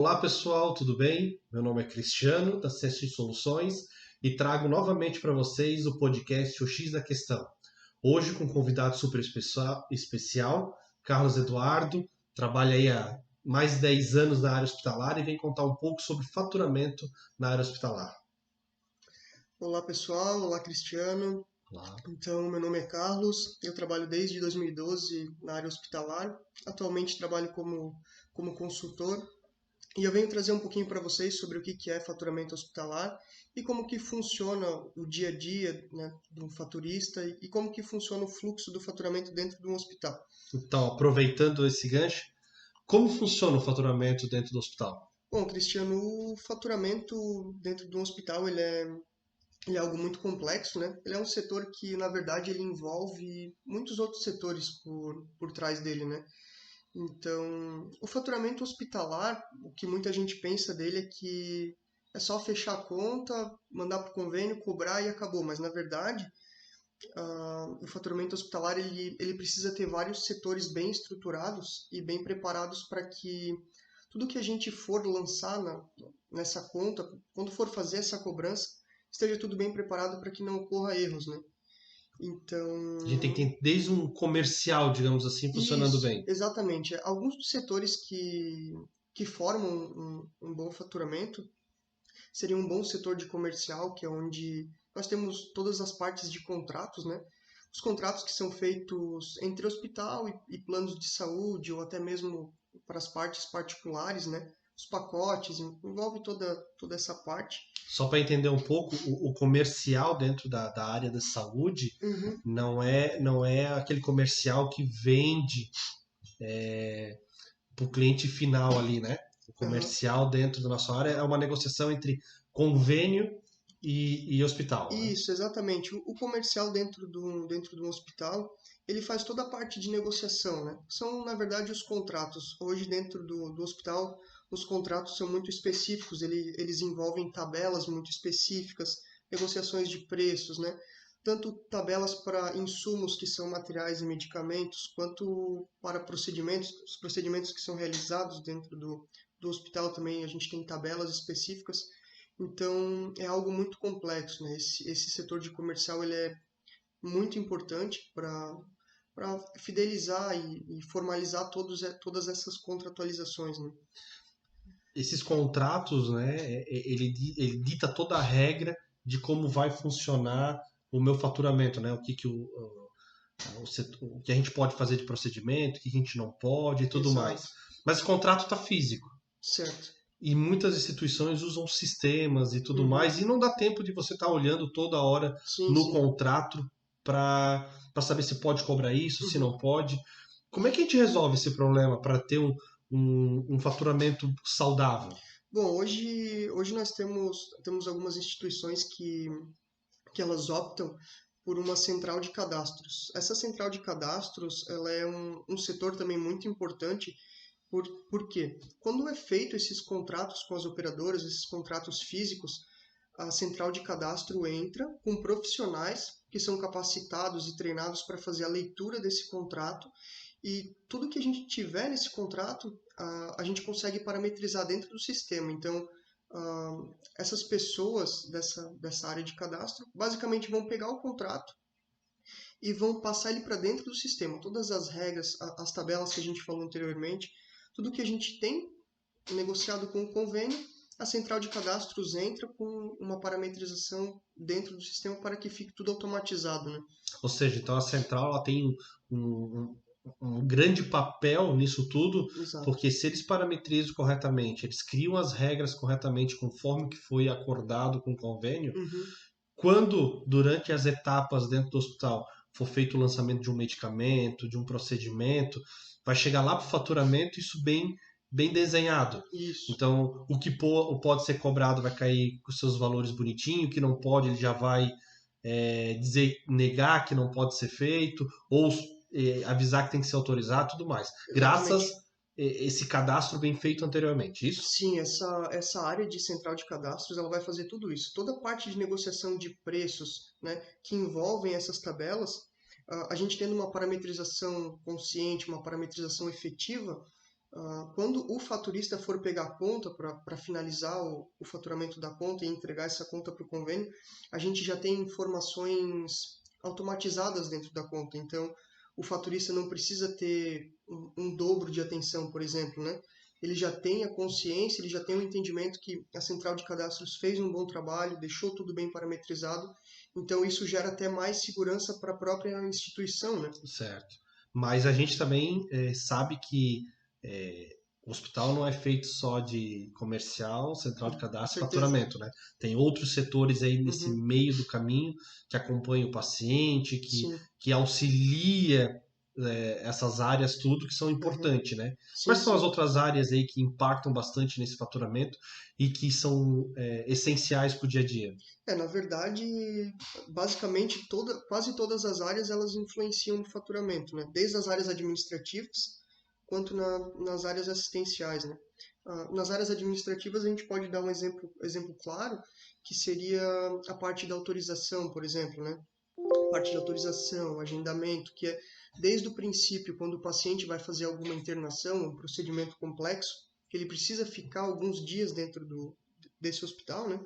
Olá pessoal, tudo bem? Meu nome é Cristiano, da CSI Soluções, e trago novamente para vocês o podcast O X da Questão. Hoje com um convidado super especial, Carlos Eduardo, trabalha aí há mais de 10 anos na área hospitalar e vem contar um pouco sobre faturamento na área hospitalar. Olá pessoal, olá Cristiano. Olá. Então, meu nome é Carlos, eu trabalho desde 2012 na área hospitalar. Atualmente trabalho como consultor e eu venho trazer um pouquinho para vocês sobre o que é faturamento hospitalar e como que funciona o dia a dia, né, de um faturista e como que funciona o fluxo do faturamento dentro de um hospital. Então, aproveitando esse gancho, como funciona o faturamento dentro do hospital? Bom, Cristiano, o faturamento dentro de um hospital ele é algo muito complexo, né? Ele é um setor que, na verdade, ele envolve muitos outros setores por trás dele, né? Então, o faturamento hospitalar, o que muita gente pensa dele é que é só fechar a conta, mandar para o convênio, cobrar e acabou. Mas, na verdade, o faturamento hospitalar ele precisa ter vários setores bem estruturados e bem preparados para que tudo que a gente for lançar nessa conta, quando for fazer essa cobrança, esteja tudo bem preparado para que não ocorra erros, né? A gente tem Então, que ter desde um comercial, digamos assim, funcionando isso, bem. exatamente. Alguns dos setores que formam um bom faturamento seria um bom setor de comercial, que é onde nós temos todas as partes de contratos, né? Os contratos que são feitos entre hospital e planos de saúde, ou até mesmo para as partes particulares, né? Os pacotes, envolve toda essa parte. Só para entender um pouco, o comercial dentro da área da saúde Uhum, não é aquele comercial que vende para o cliente final ali, né? O aham. comercial dentro da nossa área é uma negociação entre convênio e hospital, né? Isso, exatamente. O comercial dentro de um hospital, ele faz toda a parte de negociação, né? São, na verdade, os contratos. Hoje, dentro do hospital, os contratos são muito específicos, eles envolvem tabelas muito específicas, negociações de preços, né? Tanto tabelas para insumos, que são materiais e medicamentos, quanto para procedimentos, os procedimentos que são realizados dentro do hospital também, a gente tem tabelas específicas. Então, é algo muito complexo, né? Esse setor de comercial ele é muito importante para fidelizar e formalizar todas essas contratualizações, né? Esses contratos, né? Ele dita toda a regra de como vai funcionar o meu faturamento, né? O que a gente pode fazer de procedimento, o que a gente não pode e tudo mais. Exato, Mas o contrato está físico. certo. E muitas instituições usam sistemas e tudo Uhum. mais, e não dá tempo de você estar olhando toda hora Sim, no sim. contrato para saber se pode cobrar isso, se Uhum. não pode. Como é que a gente resolve esse problema para ter um faturamento saudável? Bom, hoje nós temos algumas instituições que elas optam por uma central de cadastros. Essa central de cadastros, ela é um setor também muito importante. Por quê? Quando é feito esses contratos com as operadoras, esses contratos físicos, a central de cadastro entra com profissionais que são capacitados e treinados para fazer a leitura desse contrato e tudo que a gente tiver nesse contrato, a gente consegue parametrizar dentro do sistema. Então, essas pessoas dessa área de cadastro basicamente vão pegar o contrato e vão passar ele para dentro do sistema. Todas as regras, as tabelas que a gente falou anteriormente, tudo que a gente tem negociado com o convênio, a central de cadastros entra com uma parametrização dentro do sistema para que fique tudo automatizado, né? Ou seja, então a central ela tem um, um grande papel nisso tudo, Exato. porque se eles parametrizam corretamente, eles criam as regras corretamente conforme que foi acordado com o convênio, Uhum. quando, durante as etapas dentro do hospital, for feito o lançamento de um medicamento, de um procedimento, vai chegar lá para o faturamento isso bem desenhado. Isso. Então, pode ser cobrado vai cair com seus valores bonitinho, o que não pode, ele já vai negar que não pode ser feito, ou avisar que tem que ser autorizado, tudo mais. Graças Exatamente. esse cadastro bem feito anteriormente, isso? Sim, essa área de central de cadastros ela vai fazer tudo isso. Toda a parte de negociação de preços, né, que envolvem essas tabelas, a gente tendo uma parametrização consciente, uma parametrização efetiva, Quando o faturista for pegar a conta para finalizar o faturamento da conta e entregar essa conta para o convênio, a gente já tem informações automatizadas dentro da conta. Então, o faturista não precisa ter um dobro de atenção, por exemplo, né? Ele já tem a consciência, ele já tem o entendimento que a central de cadastros fez um bom trabalho, deixou tudo bem parametrizado. Então, isso gera até mais segurança para a própria instituição, né? Certo. Mas a gente também sabe que o hospital não é feito só de comercial, central de Com cadastro e certeza. faturamento, né? Tem outros setores aí nesse Uhum, meio do caminho que acompanham o paciente, sim. que auxilia essas áreas tudo que são Uhum, importantes, né? sim, Quais são as sim. outras áreas aí que impactam bastante nesse faturamento e que são essenciais para o dia a dia? Na verdade, basicamente quase todas as áreas elas influenciam no faturamento, né? Desde as áreas administrativas quanto nas áreas assistenciais, né? Nas áreas administrativas a gente pode dar um exemplo claro, que seria a parte da autorização, por exemplo, né? A parte de autorização, agendamento, que é desde o princípio, quando o paciente vai fazer alguma internação, um procedimento complexo, que ele precisa ficar alguns dias dentro desse hospital, né?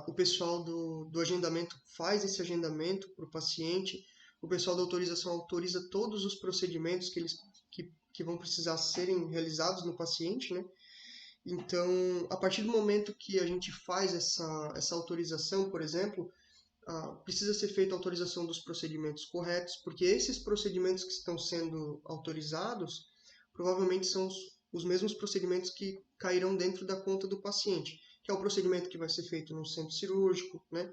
O pessoal do agendamento faz esse agendamento para o paciente, o pessoal da autorização autoriza todos os procedimentos que vão precisar serem realizados no paciente, né? Então, a partir do momento que a gente faz essa autorização, por exemplo, precisa ser feita a autorização dos procedimentos corretos, porque esses procedimentos que estão sendo autorizados provavelmente são os mesmos procedimentos que cairão dentro da conta do paciente, que é o procedimento que vai ser feito no centro cirúrgico, né?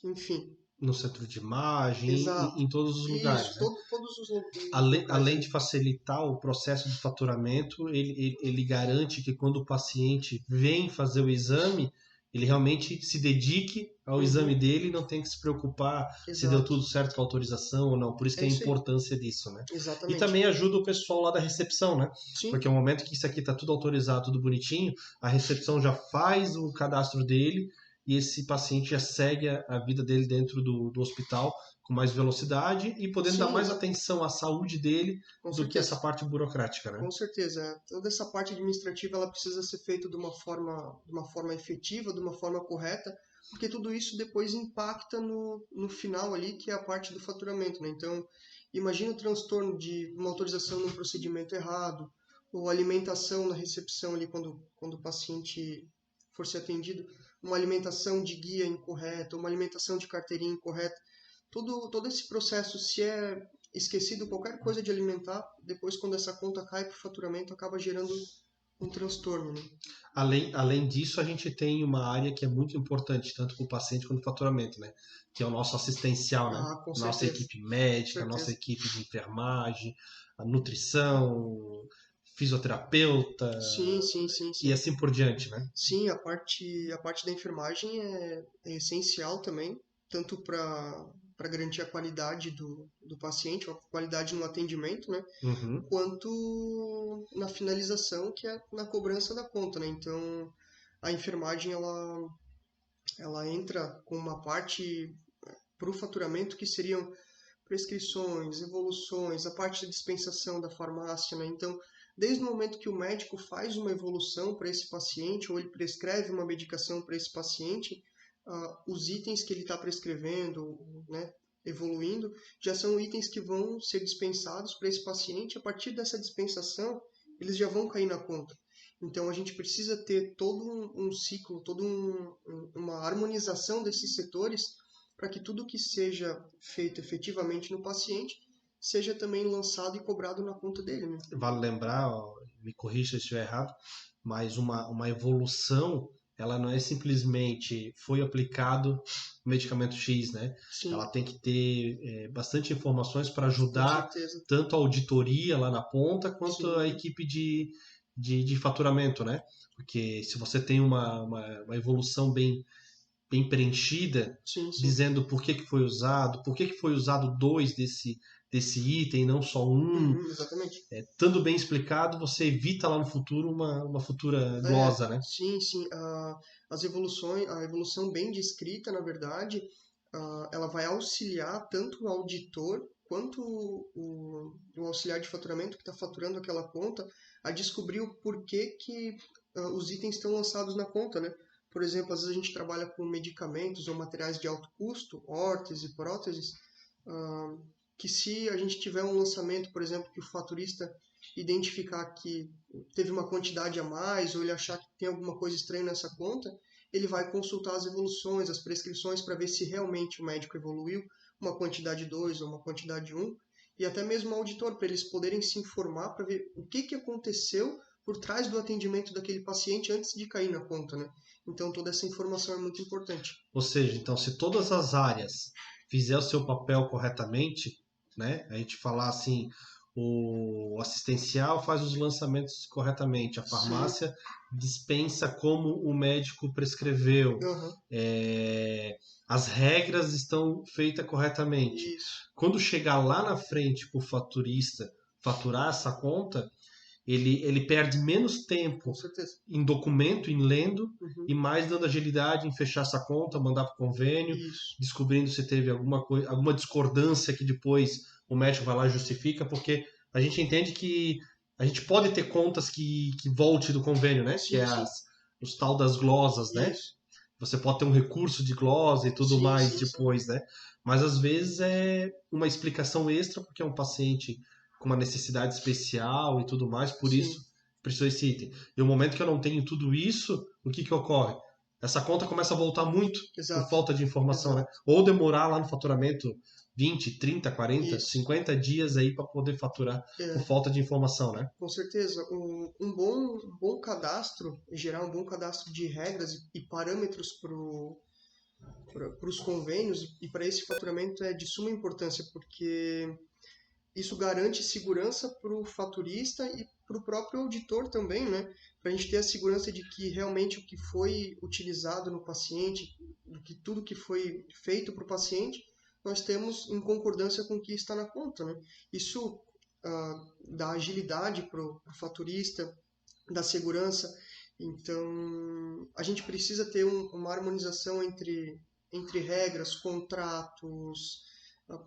Enfim, No centro de imagem, exato. em todos os lugares, Isso, né? todos os Além, locais além ali. de facilitar o processo de faturamento, ele garante que quando o paciente vem fazer o exame, ele realmente se dedique ao exame Uhum, dele e não tem que se preocupar se deu exato. tudo certo com a autorização ou não. Por isso que É é a isso aí. importância disso, né? E Exatamente. também ajuda o pessoal lá da recepção, né? Porque Sim, no momento que isso aqui está tudo autorizado, tudo bonitinho, a recepção já faz o cadastro dele e esse paciente já segue a vida dele dentro do hospital com mais velocidade e podendo dar sim, mais atenção à saúde dele com do que essa certeza. parte burocrática, né? Com certeza, toda essa parte administrativa ela precisa ser feita de uma forma efetiva, de uma forma correta, porque tudo isso depois impacta no final ali, que é a parte do faturamento, né? Então, imagina o transtorno de uma autorização num procedimento errado, ou alimentação na recepção ali quando o paciente for ser atendido, uma alimentação de guia incorreta, uma alimentação de carteirinha incorreta. Todo esse processo, se é esquecido qualquer coisa de alimentar, depois quando essa conta cai para o faturamento, acaba gerando um transtorno, né? Além disso, a gente tem uma área que é muito importante, tanto para o paciente quanto para o faturamento, né? Que é o nosso assistencial, né? Com Nossa certeza, equipe com médica, nossa certeza. equipe de enfermagem, a nutrição, fisioterapeuta Sim, sim, sim, e sim. assim por diante, né? Sim, a parte da enfermagem é essencial também, tanto para garantir a qualidade do paciente, a qualidade no atendimento, né? Uhum. Quanto na finalização, que é na cobrança da conta, né? Então, a enfermagem, ela entra com uma parte para o faturamento que seriam prescrições, evoluções, a parte de dispensação da farmácia, né? Então, desde o momento que o médico faz uma evolução para esse paciente ou ele prescreve uma medicação para esse paciente, os itens que ele está prescrevendo, né, evoluindo, já são itens que vão ser dispensados para esse paciente. A partir dessa dispensação, eles já vão cair na conta. Então, a gente precisa ter todo um ciclo, uma harmonização desses setores para que tudo que seja feito efetivamente no paciente seja também lançado e cobrado na conta dele, né? Vale lembrar, ó, me corrija se eu estiver errado, mas uma evolução, ela não é simplesmente foi aplicado o medicamento X, né? Sim, Ela tem que ter bastante informações para com ajudar certeza. tanto a auditoria lá na ponta quanto a Sim, equipe de faturamento, né? Porque se você tem uma evolução bem preenchida, sim, sim. dizendo por que foi usado, por que foi usado dois desse item, não só um, Uhum, exatamente. estando bem explicado, você evita lá no futuro uma futura glosa, né? Sim, sim. A evolução bem descrita, na verdade, ela vai auxiliar tanto o auditor quanto o auxiliar de faturamento que está faturando aquela conta a descobrir o porquê que os itens estão lançados na conta, né? Por exemplo, às vezes a gente trabalha com medicamentos ou materiais de alto custo, órteses e próteses, ah, que se a gente tiver um lançamento, por exemplo, que o faturista identificar que teve uma quantidade a mais ou ele achar que tem alguma coisa estranha nessa conta, ele vai consultar as evoluções, as prescrições para ver se realmente o médico evoluiu uma quantidade 2 ou uma quantidade 1, e até mesmo o auditor, para eles poderem se informar para ver o que aconteceu por trás do atendimento daquele paciente antes de cair na conta, né? Então toda essa informação é muito importante. Ou seja, então, se todas as áreas fizer o seu papel corretamente, né? A gente falar assim, o assistencial faz os lançamentos corretamente, a Sim. farmácia dispensa como o médico prescreveu, Aham. é, as regras estão feitas corretamente. Isso. Quando chegar lá na frente para o faturista faturar essa conta, ele perde menos Com tempo certeza. em documento, em lendo, Uhum. e mais dando agilidade em fechar essa conta, mandar para o convênio, Isso. descobrindo se teve alguma discordância que depois o médico vai lá e justifica, porque a gente entende que a gente pode ter contas que volte do convênio, né? Que é Sim, sim. os tal das glosas, né? Isso. Você pode ter um recurso de glosa e tudo Sim, mais sim, sim. depois, né? Mas às vezes é uma explicação extra porque é um paciente com uma necessidade especial e tudo mais, por isso Sim. precisou esse item. E no momento que eu não tenho tudo isso, o que que ocorre? Essa conta começa a voltar muito por Exato. falta de informação, né? Exato. Ou demorar lá no faturamento 20, 30, 40, Isso. 50 dias aí para poder faturar por É. falta de informação, né? Com certeza, um bom cadastro, gerar um bom cadastro de regras e parâmetros para os convênios e para esse faturamento é de suma importância, porque isso garante segurança para o faturista e para o próprio auditor também, né? Para a gente ter a segurança de que realmente o que foi utilizado no paciente, do que tudo que foi feito para o paciente, nós temos em concordância com o que está na conta, né? Isso dá agilidade para o faturista, dá segurança. Então, a gente precisa ter uma harmonização entre regras, contratos,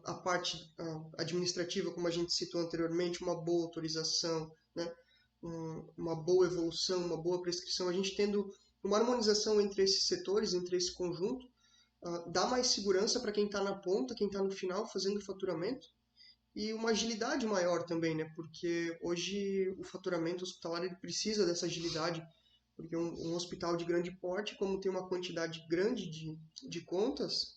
a parte administrativa, como a gente citou anteriormente, uma boa autorização, né? Uma boa evolução, uma boa prescrição. A gente tendo uma harmonização entre esses setores, entre esse conjunto, dá mais segurança para quem está na ponta, quem está no final fazendo o faturamento, e uma agilidade maior também, né? Porque hoje o faturamento hospitalar ele precisa dessa agilidade, porque um hospital de grande porte, como tem uma quantidade grande de contas,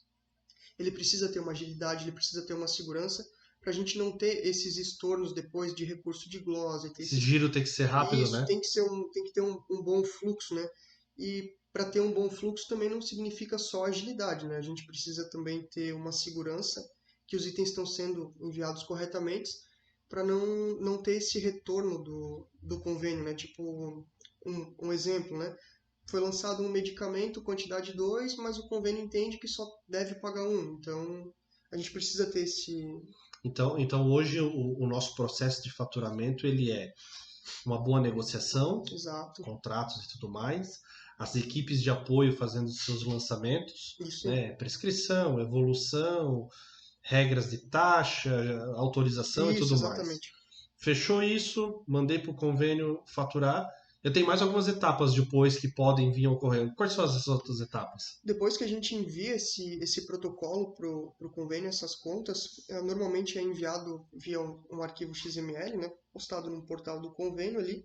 ele precisa ter uma agilidade, ele precisa ter uma segurança para a gente não ter esses estornos depois de recurso de glosa, ter Esse esses... giro tem que ser rápido, Isso né? tem que ter um bom fluxo, né? E para ter um bom fluxo também não significa só agilidade, né? A gente precisa também ter uma segurança que os itens estão sendo enviados corretamente para não ter esse retorno do convênio, né? Tipo, um exemplo, né? Foi lançado um medicamento, quantidade 2, mas o convênio entende que só deve pagar um. Então, a gente precisa ter esse... Então hoje o nosso processo de faturamento ele é uma boa negociação, Exato. contratos e tudo mais, as equipes de apoio fazendo seus lançamentos, Isso. né, prescrição, evolução, regras de taxa, autorização e Isso, tudo mais. exatamente. Fechou isso, mandei para o convênio faturar. Eu tenho mais algumas etapas depois que podem vir ocorrendo. Quais são as outras etapas? Depois que a gente envia esse protocolo para o convênio, essas contas, normalmente é enviado via um arquivo XML, né, postado no portal do convênio ali.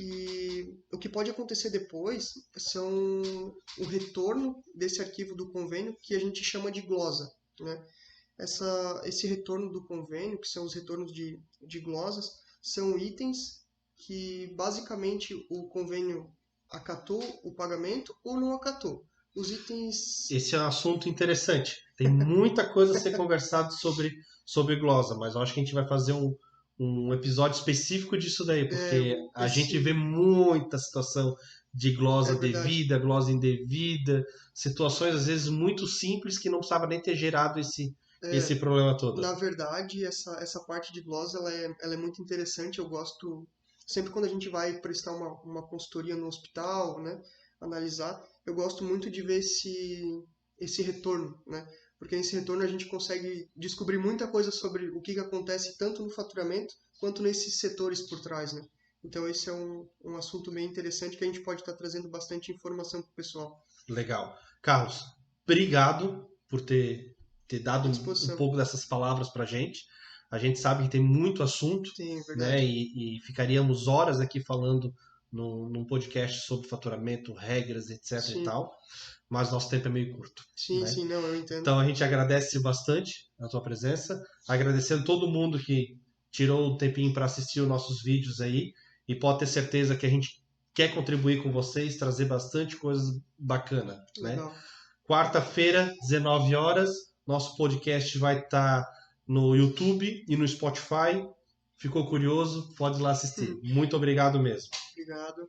E o que pode acontecer depois são o retorno desse arquivo do convênio, que a gente chama de glosa, né? Esse retorno do convênio, que são os retornos de glosas, são itens que basicamente o convênio acatou o pagamento ou não acatou. Os itens. Esse é um assunto interessante. Tem muita coisa a ser conversado sobre glosa, mas eu acho que a gente vai fazer um episódio específico disso daí, porque a gente vê Esse. muita situação de É glosa verdade. devida, glosa indevida, situações às vezes muito simples que não precisava nem ter gerado esse É, problema todo. na verdade, essa parte de gloss ela é muito interessante. Eu gosto, sempre quando a gente vai prestar uma consultoria no hospital, né, analisar, eu gosto muito de ver esse retorno, né? porque nesse retorno a gente consegue descobrir muita coisa sobre o que acontece tanto no faturamento quanto nesses setores por trás, né? Então esse é um assunto bem interessante que a gente pode estar trazendo bastante informação para o pessoal. Legal. Carlos, obrigado por ter dado À um disposição. pouco dessas palavras para a gente. A gente sabe que tem muito assunto, Sim, é né? verdade. E ficaríamos horas aqui falando num podcast sobre faturamento, regras, etc e Sim, tal, mas nosso tempo é meio curto, sim, né? sim, não, eu entendo. Então a gente agradece bastante a tua presença, agradecendo todo mundo que tirou o tempinho para assistir os nossos vídeos aí, e pode ter certeza que a gente quer contribuir com vocês, trazer bastante coisa bacana, né? Legal. Quarta-feira, 19 horas, nosso podcast vai estar no YouTube e no Spotify. Ficou curioso? Pode ir lá assistir. Muito obrigado mesmo. Obrigado.